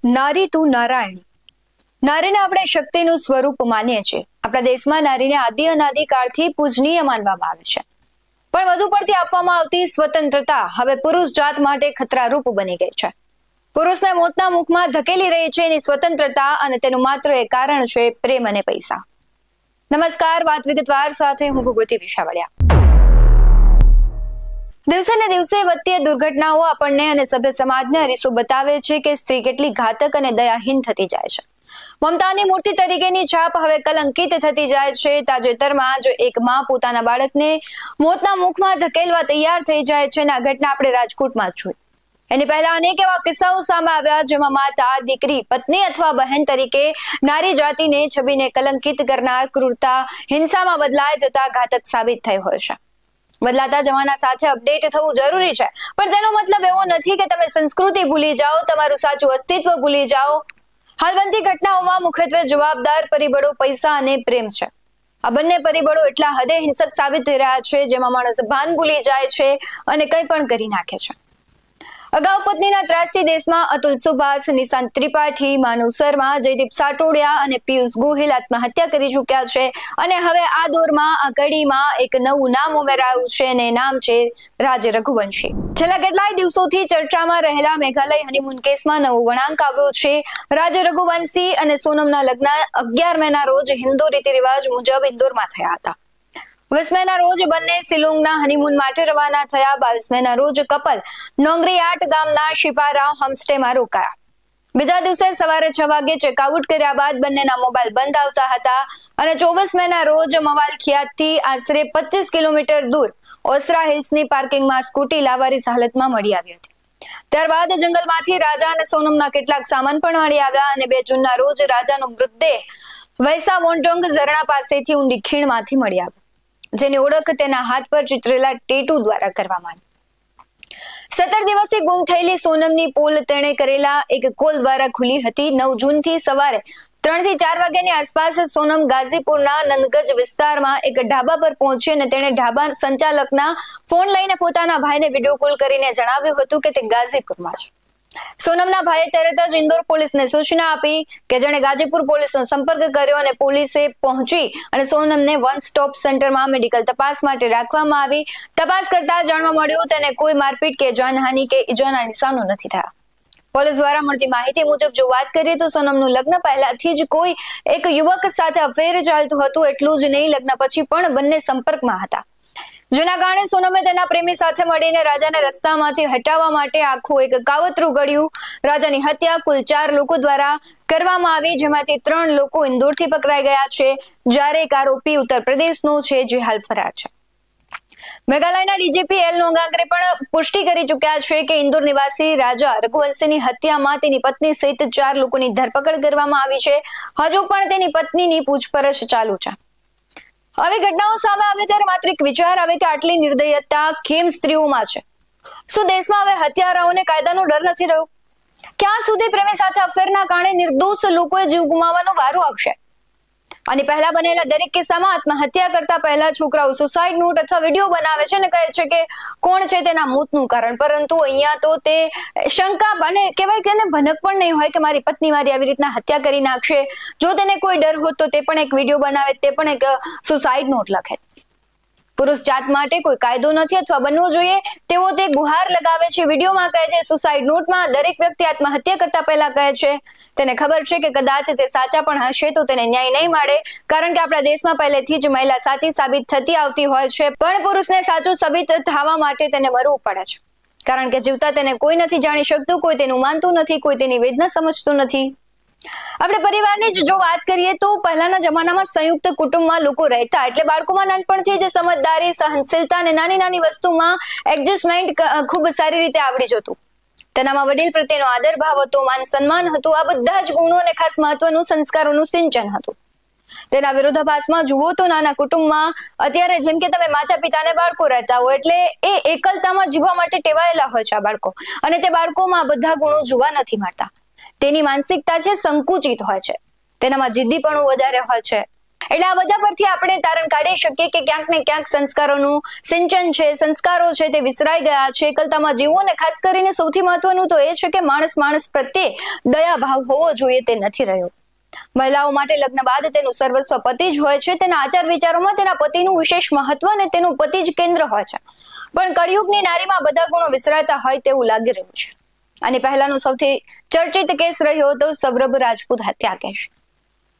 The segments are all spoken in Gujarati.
નારી તું નારાયણી. નારીને આપણે શક્તિનું સ્વરૂપ માનીએ છીએ. આપણા દેશમાં નારીને આદિ અનાદિ કાળથી પૂજનીય માનવામાં આવે છે. પણ વધુ પડતી આપવામાં આવતી સ્વતંત્રતા હવે પુરુષ જાત માટે ખતરારૂપ બની ગઈ છે. પુરુષને મોતના મુખમાં ધકેલી રહી છે એની સ્વતંત્રતા, અને તેનું માત્ર એક કારણ છે પ્રેમ અને પૈસા. નમસ્કાર, વાત વિગતવાર સાથે હું ભૂગવતી વિશાવડિયા. દિવસે ને દિવસે વધતી દુર્ઘટનાઓ આપણને અને સભ્ય સમાજને અરીસો બતાવે છે કે સ્ત્રી કેટલી ઘાતક અને દયાહીન થતી જાય છે. મમતાની મૂર્તિ તરીકેની છાપ હવે કલંકિત થતી જાય છે. તાજેતરમાં જો એક માં પોતાના બાળકને મોતના મુખમાં ધકેલવા તૈયાર થઈ જાય છે અને આ ઘટના આપણે રાજકોટમાં જોઈ. એની પહેલા અનેક એવા કિસ્સાઓ સામે આવ્યા જેમાં માતા, દીકરી, પત્ની અથવા બહેન તરીકે નારી જાતિને છબીને કલંકિત કરનાર ક્રૂરતા હિંસામાં બદલાઈ જતા ઘાતક સાબિત થઈ હોય છે. બદલાતા જમાના સાથે અપડેટ થવું જરૂરી છે, પણ તેનો મતલબ એવો નથી કે તમે સંસ્કૃતિ ભૂલી જાઓ, તમારું સાચું અસ્તિત્વ ભૂલી જાઓ. હાલ બનતી ઘટનાઓમાં મુખ્યત્વે જવાબદાર પરિબળો પૈસા અને પ્રેમ છે. આ બંને પરિબળો એટલા હદે હિંસક સાબિત થઈ રહ્યા છે જેમાં માણસ ભાન ભૂલી જાય છે અને કંઈ પણ કરી નાખે છે. અગાઉ પત્નીના ત્રાસથી દેશમાં અતુલ સુભાષ, નિશાંત ત્રિપાઠી, માનુ શર્મા, જયદીપ સાટોડિયા અને પિયુષ ગોહિલ આત્મહત્યા કરી ચૂક્યા છે. અને હવે આ દોરમાં આ કડીમાં એક નવું નામ ઉમેરાયું છે અને નામ છે રાજ રઘુવંશી. છેલ્લા કેટલાય દિવસોથી ચર્ચામાં રહેલા મેઘાલય હનીમૂન કેસમાં નવો વળાંક આવ્યો છે. રાજ રઘુવંશી અને સોનમના લગ્ન 11 મેના રોજ હિન્દુ રીતિ રિવાજ મુજબ ઇન્દોરમાં થયા હતા. 20 મેના રોજ બંને શિલોંગના હનીમૂન માટે રવાના થયા. 22 મેના રોજ કપલ નોંગરીયાટ ગામના શિપારા હોમસ્ટેમાં રોકાયા. બીજા દિવસે સવારે 6 વાગે ચેકઆઉટ કર્યા બાદ બંનેના મોબાઈલ બંધ આવતા હતા અને 24 મેના રોજ મવાલખિયાતથી આશરે 25 કિલોમીટર દૂર ઓસરા હિલ્સની પાર્કિંગમાં સ્કૂટી લાવારીસ હાલતમાં મળી આવી હતી. ત્યારબાદ જંગલમાંથી રાજા અને સોનમના કેટલાક સામાન પણ મળી આવ્યા અને 2 જૂનના રોજ રાજાનો મૃતદેહ વૈસા વોન્ટોંગ ઝરણા પાસેથી ઊંડી ખીણમાંથી મળી આવ્યો, જેની ઓળખ તેના હાથ પર ચિતરેલા ટેટુ દ્વારા કરવામાં આવી. 17 દિવસે ગુમ થયેલી સોનમની પોલ તેણે કરેલા એક કોલ દ્વારા ખુલી હતી. 9 જૂનથી સવારે 3 થી 4 વાગ્યાની આસપાસ સોનમ ગાઝીપુરના નંદગજ વિસ્તારમાં એક ઢાબા પર પહોંચી અને તેણે ઢાબા સંચાલકના ફોન લઈને પોતાના ભાઈને વિડીયો કોલ કરીને જણાવ્યું હતું કે તે ગાઝીપુરમાં છે. સોનમના ભાઈએ તરત જ ઇન્દોર પોલીસને સૂચના આપી કે જેણે ગાજીપુર પોલીસનો સંપર્ક કર્યો અને પોલીસે પહોંચી અને સોનમને વન સ્ટોપ સેન્ટરમાં મેડિકલ તપાસ માટે રાખવામાં આવી. તપાસ કરતા જાણવા મળ્યું તેને કોઈ મારપીટ કે જાનહાનિ કે ઈજાના નિશાનો નથી થયા. પોલીસ દ્વારા મળતી માહિતી મુજબ જો વાત કરીએ તો સોનમનું લગ્ન પહેલાથી જ કોઈ એક યુવક સાથે અફેર ચાલતું હતું. એટલું જ નહીં, લગ્ન પછી પણ બંને સંપર્કમાં હતા, જેના કારણે સોનમે તેના પ્રેમી સાથે મળીને રાજાને રસ્તામાંથી હટાવવા માટે આખું એક કાવતરું ઘડ્યું. રાજાની હત્યા કુલ 4 લોકો દ્વારા કરવામાં આવી, જેમાંથી 3 લોકો ઇન્દોરથી પકડાઈ ગયા છે, જ્યારે એક આરોપી ઉત્તર પ્રદેશનો છે જે હાલ ફરાર છે. મેઘાલયના ડીજીપી એલ નોગાંગરે પણ પુષ્ટિ કરી ચૂક્યા છે કે ઇન્દોર નિવાસી રાજા રઘુવંશીની હત્યામાં તેની પત્ની સહિત 4 લોકોની ધરપકડ કરવામાં આવી છે. હજુ પણ તેની પત્નીની પૂછપરછ ચાલુ છે. આવી ઘટનાઓ સામે આવે ત્યારે માત્ર એક વિચાર આવે કે આટલી નિર્દયતા કેમ સ્ત્રીઓમાં છે? શું દેશમાં હવે હત્યારાઓને કાયદાનો ડર નથી રહ્યો? ક્યાં સુધી પ્રેમી સાથે અફેરના કારણે નિર્દોષ લોકોએ જીવ ગુમાવવાનો વારો આવશે? અને પહેલા બનેલા દરેક કિસ્સામાં આત્મહત્યા કરતા પહેલા છોકરાઓ સુસાઇડ નોટ અથવા વિડીયો બનાવે છે અને કહે છે કે કોણ છે તેના મોતનું કારણ, પરંતુ અહીંયા તો તે શંકા બને, કહેવાય કે ભનક પણ નહીં હોય કે મારી પત્ની મારી આવી રીતના હત્યા કરી નાખશે. જો તેને કોઈ ડર હોત તો તે પણ એક વિડીયો બનાવે, તે પણ એક સુસાઇડ નોટ લખે. પુરુષ જાત માટે કોઈ કાયદો નથી અથવા બનવો જોઈએ તેવો તે ગુહાર લગાવે છે. વિડીયોમાં કહે છે, સુસાઇડ નોટમાં દરેક વ્યક્તિ આત્મહત્યા કરતા પહેલા કહે છે તેને ખબર છે કે કદાચ તે સાચા પણ હશે તો તેને ન્યાય નહીં મળે, કારણ કે આપણા દેશમાં પહેલેથી જ મહિલા સાચી સાબિત થતી આવતી હોય છે, પણ પુરુષને સાચું સાબિત થવા માટે તેને મરવું પડે છે, કારણ કે જીવતા તેને કોઈ નથી જાણી શકતું, કોઈ તેનું માનતું નથી, કોઈ તેની વેદના સમજતું નથી. આપણે પરિવારની જ જો વાત કરીએ તો પહેલાના જમાનામાં સંયુક્ત કુટુંબમાં લોકો રહેતા, એટલે બાળકોમાં નાનપણથી જ સમજદારી, સહનશીલતા અને નાની નાની વસ્તુમાં એડજસ્ટમેન્ટ ખૂબ સારી રીતે આવડી જતું. તેનામાં વડીલ પ્રત્યેનો આદર ભાવ હતો, માન સન્માન હતું. આ બધા જ ગુણો અને ખાસ મહત્વનું સંસ્કારોનું સિંચન હતું. તેના વિરોધાભાસમાં જુઓ તો નાના કુટુંબમાં અત્યારે જેમ કે તમે માતા પિતાને બાળકો રહેતા હોય એટલે એ એકલતામાં જીવવા માટે ટેવાયેલા હોય છે આ બાળકો, અને તે બાળકોમાં બધા ગુણો જોવા નથી મળતા. તેની માનસિકતા છે સંકુચિત હોય છે, તેનામાં જિદ્દીપણું વધારે હોય છે, એટલે આ બધા પરથી આપણે તારણ કાઢી શકીએ કે ક્યાંક ને ક્યાંક સંસ્કારોનું સિંચન છે, સંસ્કારો છે તે વિસરાઈ ગયા છે. એકલતામાં જીવવું અને ખાસ કરીને સૌથી મહત્વનું તો એ છે કે માણસ પ્રત્યે દયાભાવ હોવો જોઈએ, તે નથી રહ્યો. મહિલાઓ માટે લગ્ન બાદ તેનું સર્વસ્વ પતિ જ હોય છે. તેના આચાર વિચારોમાં તેના પતિનું વિશેષ મહત્વ અને તેનું પતિ જ કેન્દ્ર હોય છે. પણ કળિયુગની નારીમાં બધા ગુણો વિસરાતા હોય તેવું લાગી રહ્યું છે. અને પહેલાનો સૌથી ચર્ચિત કેસ રહ્યો હતો સૌરભ રાજપૂત હત્યા કેસ.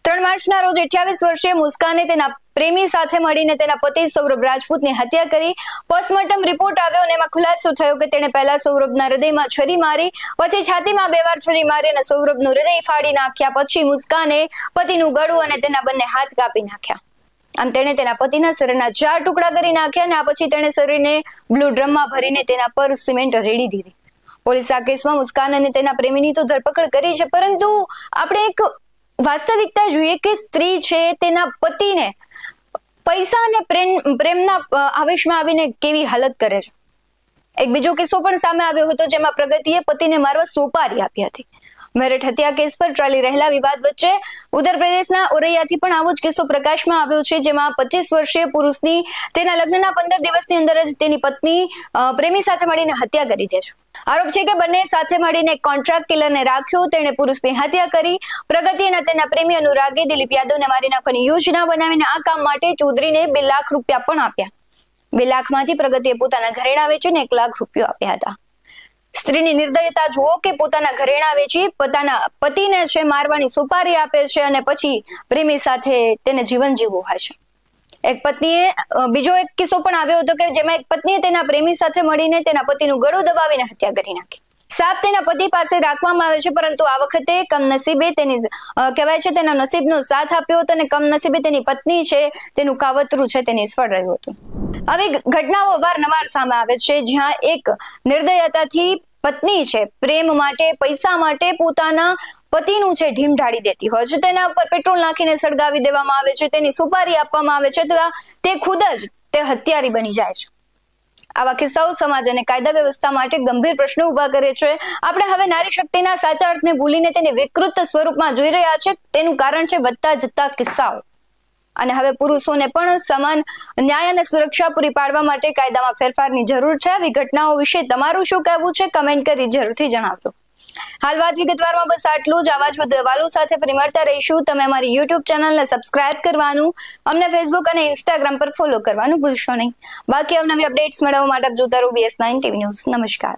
3 માર્ચના રોજ 28 વર્ષીય મુસ્કાને તેના પ્રેમી સાથે મળીને તેના પતિ સૌરભ રાજપૂતની હત્યા કરી. પોસ્ટમોર્ટમ રિપોર્ટ આવ્યો અને એમાં ખુલાસો થયો કે તેણે પહેલા સૌરભના હૃદયમાં છરી મારી, પછી છાતીમાં 2 વાર છરી મારી અને સૌરભનું હૃદય ફાડી નાખ્યા. પછી મુસ્કાને પતિનું ગળું અને તેના બંને હાથ કાપી નાખ્યા. આમ તેણે તેના પતિના શરીરના 4 ટુકડા કરી નાખ્યા અને આ પછી તેણે શરીરને બ્લુ ડ્રમમાં ભરીને તેના પર સિમેન્ટ રેડી દીધી. પોલીસે આ કેસમાં મુસ્કાન અને તેના પ્રેમીની તો ધરપકડ કરી છે, પરંતુ આપણે એક વાસ્તવિકતા જોઈએ કે સ્ત્રી છે તેના પતિને પૈસા અને પ્રેમના આવેશમાં આવીને કેવી હાલત કરે છે. એક બીજો કિસ્સો પણ સામે આવ્યો હતો જેમાં પ્રગતિએ પતિને મારવા સોપારી આપી હતી. મેરઠ હત્યા કેસ પર ચાલી રહેલા વિવાદ વચ્ચે ઉત્તર પ્રદેશના ઓરૈયાથી પણ આવો જ કિસ્સો પ્રકાશમાં આવ્યો છે, જેમાં 25 વર્ષીય પુરુષની તેના લગ્નના 15 દિવસની અંદર જ તેની પત્ની પ્રેમી સાથે મળીને હત્યા કરી દે છે. આરોપ છે કે બંને સાથે મળીને કોન્ટ્રાક્ટ કિલરને રાખ્યો. તેણે પુરુષની હત્યા કરી. પ્રગતિ અને તેના પ્રેમી અનુરાગે દિલીપ યાદવને મારી નાખવાની યોજના બનાવીને આ કામ માટે ચૌધરીને 2 લાખ રૂપિયા પણ આપ્યા. 2 લાખમાંથી પ્રગતિએ પોતાના ઘરેણા વેચીને 1 લાખ રૂપિયા આપ્યા હતા. સ્ત્રીની નિર્દયતા જુઓ કે પોતાના ઘરેણા વેચી પોતાના પતિને છે મારવાની સુપારી આપે છે અને પછી પ્રેમી સાથે તેને જીવન જીવવું હોય છે. બીજો એક કિસ્સો પણ આવ્યો હતો કે જેમાં એક પત્નીએ તેના પ્રેમી સાથે મળીને તેના પતિનું ગળું દબાવીને હત્યા કરી નાખી. સાપ તેના પતિ પાસે રાખવામાં આવે છે, પરંતુ આ વખતે કમનસીબે કહેવાય છે તેના નસીબનો સાથ આપ્યો હતો અને કમનસીબે તેની પત્ની છે તેનું કાવતરું છે તે નિષ્ફળ રહ્યું હતું. આવી ઘટનાઓ અવારનવાર સામે આવે છે જ્યાં એક નિર્દયતાથી પત્ની છે પ્રેમ માટે, પૈસા માટે પોતાના પતિનું છે ઢીમ ઢાળી દેતી હોય છે. તેના ઉપર પેટ્રોલ નાખીને સળગાવી દેવામાં આવે છે, તેની સુપારી આપવામાં આવે છે, તે ખુદ જ તે હત્યારી બની જાય છે. આવા કિસ્સાઓ સમાજ અને કાયદા વ્યવસ્થા માટે ગંભીર પ્રશ્નો ઉભા કરે છે. આપણે હવે નારી શક્તિના સાચા અર્થને ભૂલીને તેને વિકૃત સ્વરૂપમાં જોઈ રહ્યા છે. તેનું કારણ છે વધતા જતા કિસ્સાઓ. અને હવે પુરુષોને પણ સમાન ન્યાય અને સુરક્ષા પૂરી પાડવા માટે કાયદામાં ફેરફારની જરૂર છે. આવી ઘટનાઓ વિશે તમારું શું કહેવું છે? કમેન્ટ કરી જરૂરથી જણાવજો. હાલ વાત વિગતવારમાં બસ આટલું જ. આવા જ વધુ અહેવાલો સાથે ફરી મળતા રહીશું. તમે અમારી YouTube ચેનલને સબસ્ક્રાઇબ કરવાનું, અમને Facebook અને Instagram પર ફોલો કરવાનું ભૂલશો નહીં. બાકી અવનવી અપડેટ્સ મેળવવા માટે જોતા રહો BS9 TV ન્યૂઝ. નમસ્કાર.